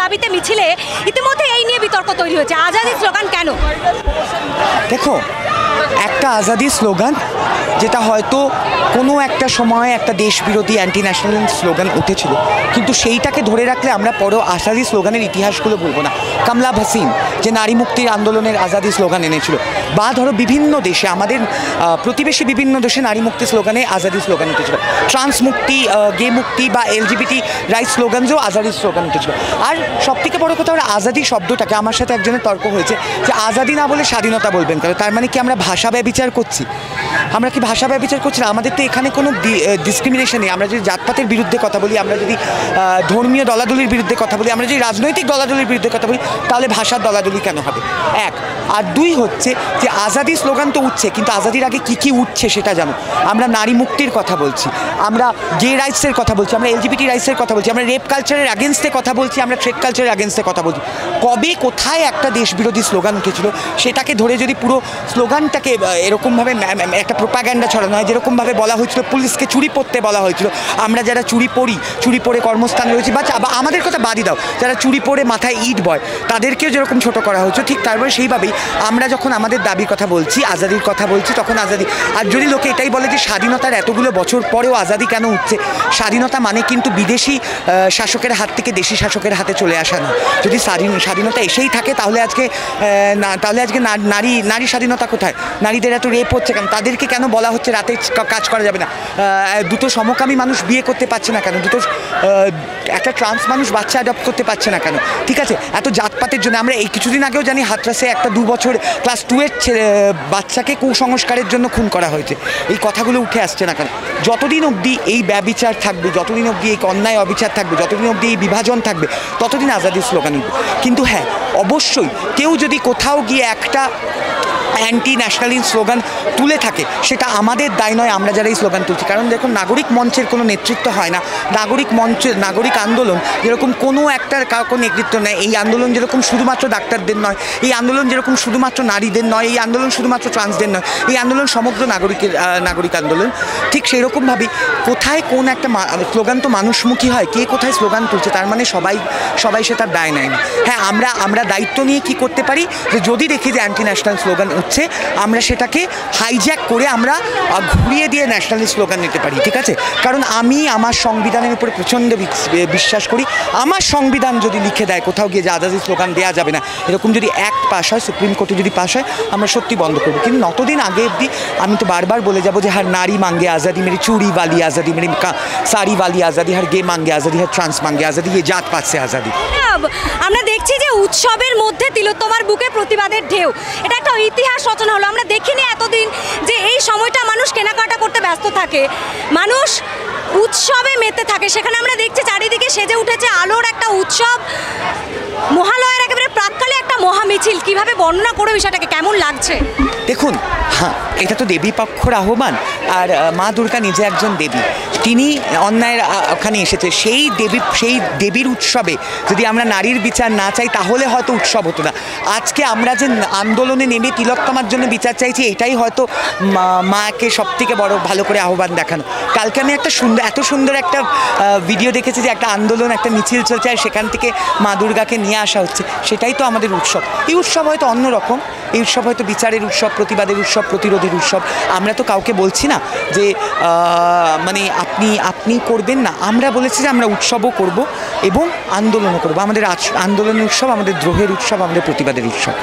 দাবিতে মিছিলে ইতিমধ্যে এই নিয়ে বিতর্ক তৈরি হয়েছে। আজাদি স্লোগান কেন? দেখো, একটা আজাদি স্লোগান যেটা হয়তো কোনো একটা সময় একটা দেশবিরোধী অ্যান্টি ন্যাশনাল স্লোগান উঠেছিল, কিন্তু সেইটাকে ধরে রাখলে আমরা পরও আজাদি স্লোগানের ইতিহাসগুলো বলবো না। কমলা ভাসিন যে নারী মুক্তির আন্দোলনের আজাদি স্লোগান এনেছিল, বা ধরো বিভিন্ন দেশে আমাদের প্রতিবেশী বিভিন্ন দেশে নারী মুক্তি স্লোগানে আজাদি স্লোগান উঠেছিল, ট্রান্স মুক্তি, গে মুক্তি বা এলজিবিটি রাইটস স্লোগানও আজাদি স্লোগান উঠেছিল। আর সবথেকে বড় কথা, ওরা আজাদি শব্দটাকে, আমার সাথে একজনের তর্ক হয়েছে যে আজাদি না বলে স্বাধীনতা বলবেন কেন, তার মানে কি আমরা ভাষা ব্যভিচার করছি? আমরা কি ভাষা ব্যভিচার করছি না? আমাদের তো এখানে কোনো ডিসক্রিমিনেশন নেই। আমরা যদি জাতপাতের বিরুদ্ধে কথা বলি, আমরা যদি ধর্মীয় দলাদলির বিরুদ্ধে কথা বলি, আমরা যদি রাজনৈতিক দলাদলির বিরুদ্ধে কথা বলি, তাহলে ভাষার দলাদলি কেন হবে? এক। আর দুই হচ্ছে যে আজাদি স্লোগান তো উঠছে, কিন্তু আজাদির আগে কী কী উঠছে সেটা জানো। আমরা নারী মুক্তির কথা বলছি, আমরা গে রাইটসের কথা বলছি, আমরা এলজিবিটি রাইটসের কথা বলছি, আমরা রেপ কালচারের অ্যাগেনস্টে কথা বলছি, আমরা ট্রেড কালচারের অ্যাগেনস্টে কথা বলছি। কবে কোথায় একটা দেশবিরোধী স্লোগান উঠেছিল সেটাকে ধরে যদি পুরো স্লোগানটাকে এরকমভাবে একটা প্রোপাগ্যান্ডা ছড়ানো হয়, যেরকমভাবে বলা হয়েছিল পুলিশকে চুরি পরতে বলা হয়েছিল, আমরা যারা চুরি পরে কর্মস্থানে রয়েছি, বা আমাদের কথা বাদই দাও, যারা চুরি পরে মাথায় ইট বয় তাদেরকেও যেরকম ছোট করা হয়েছে, ঠিক তারপরে সেইভাবেই আমরা যখন আমাদের দাবির কথা বলছি, আজাদির কথা বলছি, তখন আজাদি। আর যদি লোকে এটাই বলে যে স্বাধীনতার এতগুলো বছর পরেও আজাদি কেন উঠছে, স্বাধীনতা মানে কিন্তু বিদেশি শাসকের হাত থেকে দেশি শাসকের হাতে চলে আসা না। যদি স্বাধীনতা এসেই থাকে তাহলে আজকে নারী স্বাধীনতা কোথায়? নারীদের এত রেপ হচ্ছে কেন? তাদেরকে কেন বলা হচ্ছে রাতে কাজ করা যাবে না? দুটো সমকামী মানুষ বিয়ে করতে পারছে না কেন? একটা ট্রান্স মানুষ বাচ্চা অ্যাডপ্ট করতে পারছে না কেন? ঠিক আছে, এত জাতপাতের জন্য। আমরা এই কিছুদিন আগেও জানি হাতরাসে একটা 2 বছর ক্লাস 2-এর বাচ্চাকে কুসংস্কারের জন্য খুন করা হয়েছে। এই কথাগুলো উঠে আসছে না কেন? যতদিন অবধি এই ব্যবিচার থাকবে, যতদিন অবধি এই অন্যায় অবিচার থাকবে, যতদিন অবধি এই বিভাজন থাকবে, ততদিন আজাদির স্লোগান উঠবে। কিন্তু হ্যাঁ, অবশ্যই কেউ যদি কোথাও গিয়ে একটা অ্যান্টি ন্যাশনালিস্ট স্লোগান তুলে থাকে, সেটা আমাদের দায় নয় আমরা যারা এই স্লোগান তুলছি। কারণ দেখুন, নাগরিক মঞ্চের কোনো নেতৃত্ব হয় না। নাগরিক আন্দোলন যেরকম কোনো একটা কাউকে নেতৃত্ব নেয়, এই আন্দোলন যেরকম শুধুমাত্র ডাক্তারদের নয়, এই আন্দোলন যেরকম শুধুমাত্র নারীদের নয়, এই আন্দোলন শুধুমাত্র ট্রান্সদের নয়, এই আন্দোলন সমগ্র নাগরিক আন্দোলন। ঠিক সেরকমভাবেই কোথায় কোন একটা স্লোগান তো মানুষমুখী হয়, কে কোথায় স্লোগান তুলছে তার মানে সবাই সে তার দায় নেয় না। হ্যাঁ, আমরা দায়িত্ব নিয়ে কি করতে পারি, যে যদি দেখি যে অ্যান্টি ন্যাশনাল স্লোগান উঠছে, আমরা সেটাকে হাইজ্যাক করে আমরা ঘুরিয়ে দিয়ে ন্যাশনালিস্ট স্লোগান নিতে পারি। ঠিক আছে, কারণ আমি আমার সংবিধানের উপরে প্রচণ্ড বিশ্বাস করি। আমার সংবিধান যদি লিখে দেয় কোথাও গিয়ে যে আজাদি স্লোগান দেওয়া যাবে না, এরকম যদি অ্যাক্ট পাস হয়, সুপ্রিম কোর্টে যদি পাস হয়, আমরা সত্যি বন্ধ করবো। কিন্তু নতদিন আগে অবধি আমি তো বারবার বলে যাবো যে হ্যাঁ, নারী মাঙ্গে আজাদি, মেরি চুরি वाली आज़ादी, मेरी साड़ी वाली आज़ादी, हर गे मांगे आज़ादी, हर ट्रांस मांगे आज़ादी, ये जात पात से आज़ादी। আমরা দেখছি যে উৎসবের মধ্যে তিলোত্তমার বুকে প্রতিবাদের ঢেউ, এটা একটা ইতিহাস রচনা হলো। আমরা দেখিনি এতদিন যে এই সময়টা মানুষ কেনাকাটা করতে ব্যস্ত থাকে, মানুষ উৎসবে মেতে থাকে। সেখানে আমরা দেখছি চারিদিকে সেজে উঠেছে আলোর একটা উৎসব, মহালয়ের একেবারে প্রাক্কালে একটা মহামিছিল। কিভাবে বর্ণনা করে বিষয়টাকে, কেমন লাগছে? দেখুন, হ্যাঁ, এটা তো দেবী পক্ষর আহ্বান, আর মা দুর্গা নিজে একজন দেবী, তিনি অন্যায়ের ওখানে এসেছে। সেই দেবীর উৎসবে যদি আমরা নারীর বিচার না চাই, তাহলে হয়তো উৎসব হতো না। আজকে আমরা যে আন্দোলনে নেমে তিলোত্তমার জন্য বিচার চাইছি, এটাই হয়তো মাকে সবথেকে বড় ভালো করে আহ্বান দেখানো। কালকে আমি এত সুন্দর একটা ভিডিও দেখেছি যে একটা আন্দোলন, একটা মিছিল চলছে, আর সেখান থেকে মা দুর্গাকে নিয়ে আসা হচ্ছে। সেটাই তো আমাদের উৎসব। এই উৎসব হয়তো অন্যরকম, এই উৎসব হয়তো বিচারের উৎসব, প্রতিবাদের উৎসব, প্রতিরোধের উৎসব। আমরা তো কাউকে বলছি না যে মানে আপনি করবেন না। আমরা বলেছি যে আমরা উৎসবও করব এবং আন্দোলনও করব। আমাদের আন্দোলনের উৎসব, আমাদের দ্রোহের উৎসব, আমাদের প্রতিবাদের উৎসব।